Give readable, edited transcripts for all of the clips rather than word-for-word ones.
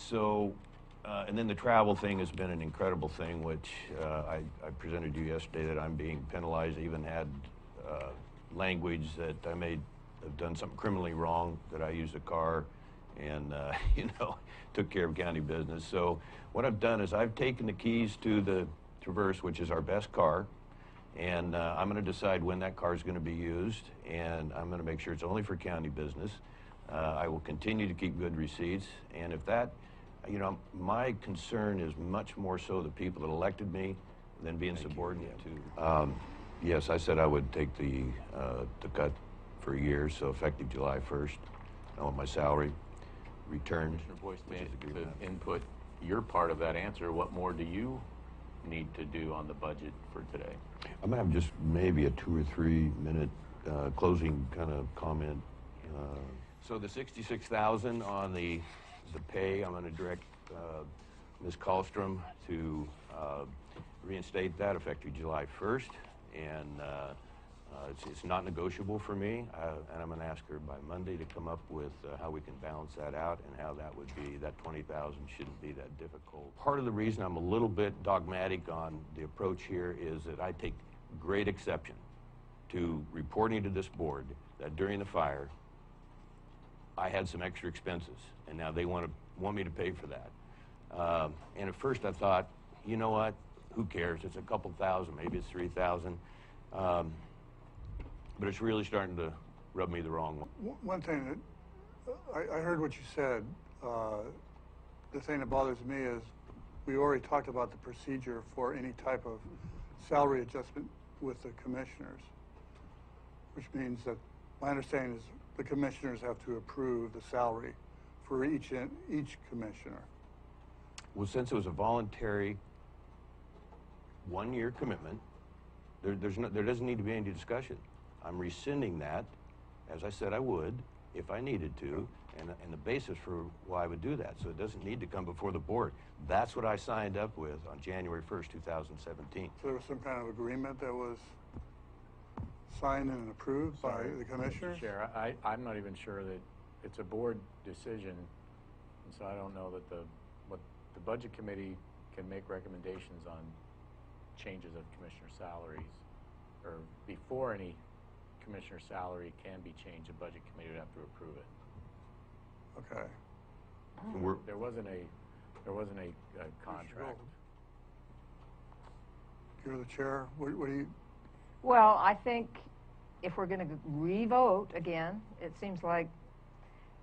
So, and then the travel thing has been an incredible thing, which I presented to you yesterday that I'm being penalized. I even had language that I may have done something criminally wrong, that I used a car and, you know, took care of county business. So what I've done is I've taken the keys to the Traverse, which is our best car, and I'm going to decide when that car is going to be used, and I'm going to make sure it's only for county business. I will continue to keep good receipts, and if that, you know, my concern is much more so the people that elected me than being subordinate to. Yes, I said I would take the cut for a year, so effective July 1st. I want my salary returned. Commissioner Boice, to input your part of that answer, what more do you need to do on the budget for today? I'm gonna have just maybe a 2 or 3 minute closing kind of comment. So the 66,000 on the pay, I'm going to direct Ms. Kallstrom to reinstate that effective July 1st, and it's not negotiable for me, and I'm going to ask her by Monday to come up with how we can balance that out and how that would be, that 20,000 shouldn't be that difficult. Part of the reason I'm a little bit dogmatic on the approach here is that I take great exception to reporting to this board that during the fire I had some extra expenses, and now they want me to pay for that. And at first I thought, you know what, who cares? It's a couple thousand, maybe it's 3,000. But it's really starting to rub me the wrong way. One thing that I heard what you said. The thing that bothers me is we already talked about the procedure for any type of salary adjustment with the commissioners, which means that my understanding is the commissioners have to approve the salary for each commissioner. Well, since it was a voluntary one-year commitment, there doesn't need to be any discussion. I'm rescinding that, as I said I would, if I needed to, and the basis for why I would do that. So it doesn't need to come before the board. That's what I signed up with on January 1st, 2017. So there was some kind of agreement that was signed and approved by the commissioners? Mr. Chair, I'm not even sure that it's a board decision, and so I don't know that what the budget committee can make recommendations on changes of commissioner salaries, or before any commissioner salary can be changed, the budget committee would have to approve it. Okay. There wasn't a contract. You're the chair. What do you? Well, I think if we're going to re-vote again, it seems like,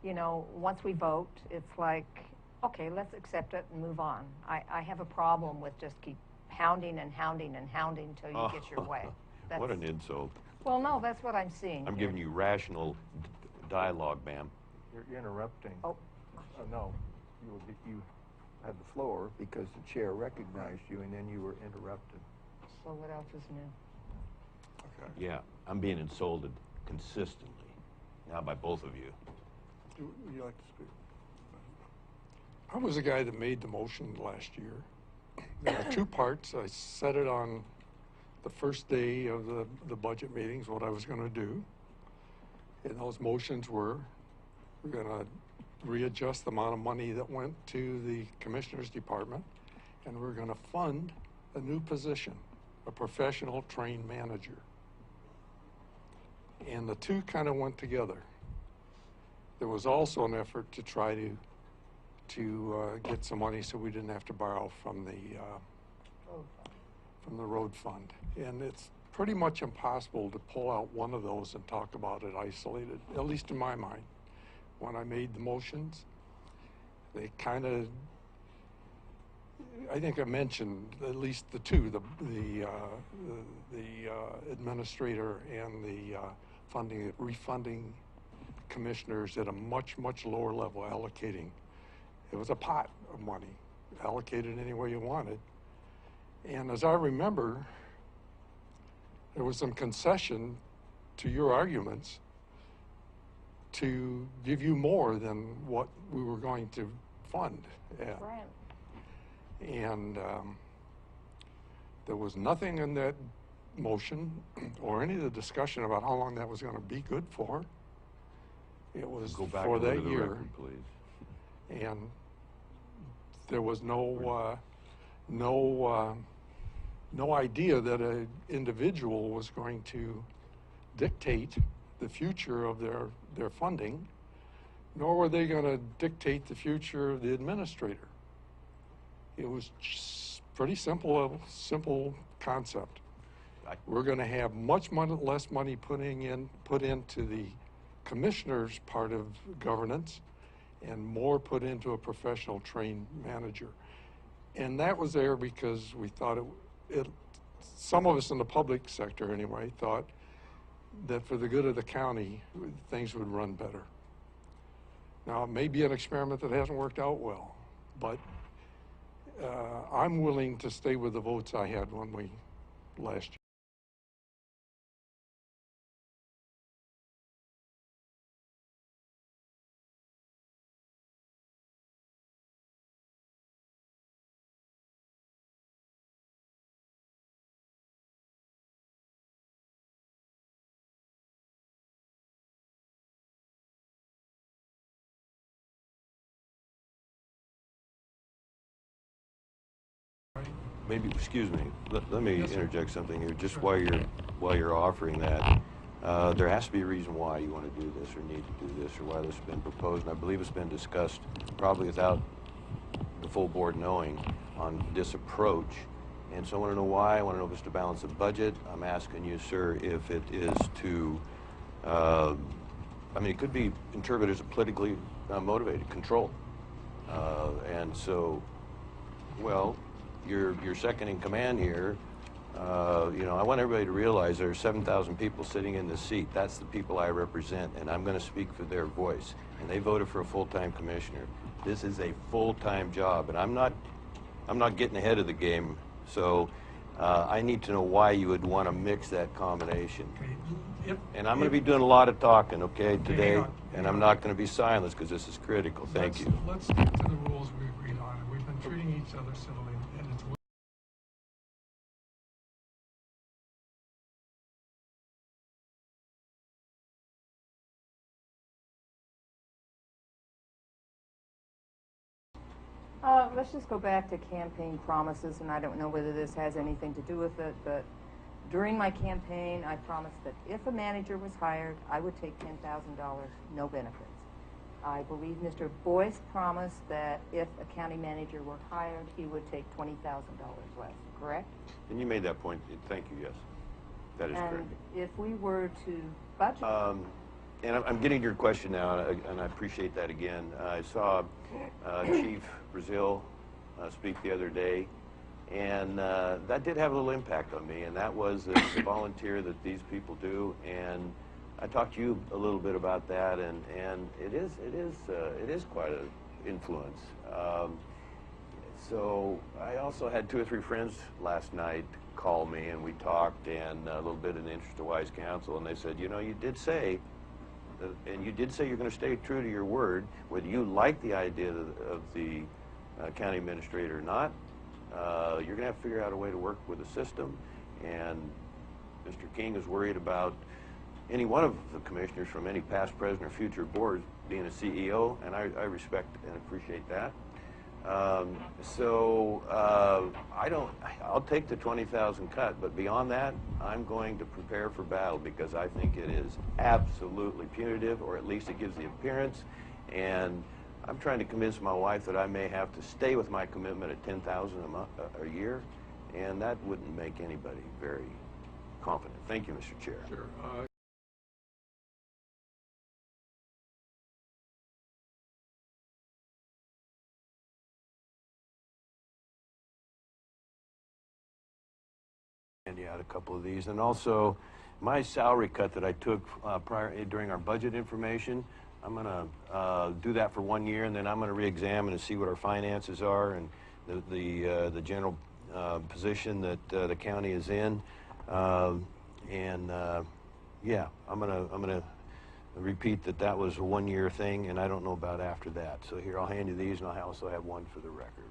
you know, once we vote, it's like, okay, let's accept it and move on. I have a problem with just keep hounding and hounding and hounding until you get your way. What an insult. Well, no, that's what I'm seeing. I'm giving you rational dialogue, ma'am. You're interrupting. Oh. No, you had the floor because the chair recognized you, and then you were interrupted. So what else is new? Okay. Yeah, I'm being insulted consistently, now by both of you. Would you like to speak? I was the guy that made the motion last year. There were 2 parts. I said it on the first day of the budget meetings, what I was going to do. And those motions were, we're going to readjust the amount of money that went to the commissioner's department, and we're going to fund a new position, a professional trained manager. And the two kind of went together. There was also an effort to try to get some money so we didn't have to borrow from the road fund. And it's pretty much impossible to pull out one of those and talk about it isolated, at least in my mind. When I made the motions, they kind of, I think I mentioned at least the two, the administrator and the refunding commissioners at a much lower level, allocating. It was a pot of money, allocated any way you wanted. And as I remember, there was some concession to your arguments to give you more than what we were going to fund. Right. And there was nothing in that motion or any of the discussion about how long that was going to be good for. It was Go back for and that look at the year. record, please. And there was no idea that an individual was going to dictate the future of their funding, nor were they going to dictate the future of the administrator. It was just pretty simple concept. We're going to have much less money put into the commissioner's part of governance and more put into a professional trained manager. And that was there because we thought some of us in the public sector anyway thought that for the good of the county, things would run better. Now, it may be an experiment that hasn't worked out well, but I'm willing to stay with the votes I had last year. Maybe, excuse me, let me interject something here, just while you're offering that. There has to be a reason why you want to do this or need to do this or why this has been proposed, and I believe it's been discussed probably without the full board knowing on this approach. And so I want to know why. I want to know if it's to balance the budget. I'm asking you, sir, if it is to, I mean, it could be interpreted as a politically motivated control. And so, well, you're second in command here. You know, I want everybody to realize there are 7,000 people sitting in this seat. That's the people I represent, and I'm going to speak for their voice. And they voted for a full-time commissioner. This is a full-time job, and I'm not getting ahead of the game. So I need to know why you would want to mix that combination. And I'm going to be doing a lot of talking, okay, today, and I'm not going to be silenced because this is critical. Thank you. Let's stick to the rules we agreed on, and we've been treating each other civilly, and it's. Let's just go back to campaign promises, and I don't know whether this has anything to do with it, but during my campaign, I promised that if a manager was hired, I would take $10,000, no benefits. I believe Mr. Boice promised that if a county manager were hired, he would take $20,000 less, correct? And you made that point. Thank you, yes. That is correct. And if we were to budget... And I'm getting to your question now, and I appreciate that again. I saw Chief Brazil speak the other day, and that did have a little impact on me, and that was the volunteer that these people do. And I talked to you a little bit about that, and it is quite an influence. So I also had 2 or 3 friends last night call me, and we talked, and a little bit in the interest of wise counsel, and they said, you know, you did say. And you did say you're going to stay true to your word, whether you like the idea of the county administrator or not. You're going to have to figure out a way to work with the system. And Mr. King is worried about any one of the commissioners from any past, present, or future boards being a CEO, and I respect and appreciate that. I'll take the 20,000 cut, but beyond that, I'm going to prepare for battle because I think it is absolutely punitive, or at least it gives the appearance. And I'm trying to convince my wife that I may have to stay with my commitment at $10,000 a year, and that wouldn't make anybody very confident. Thank you, Mr. Chair. Sure. Out a couple of these, and also my salary cut that I took during our budget information. I'm going to do that for 1 year, and then I'm going to re-examine and see what our finances are and the general position that the county is in. Yeah, I'm going to repeat that was a 1 year thing, and I don't know about after that. So here, I'll hand you these, and I'll also have one for the record.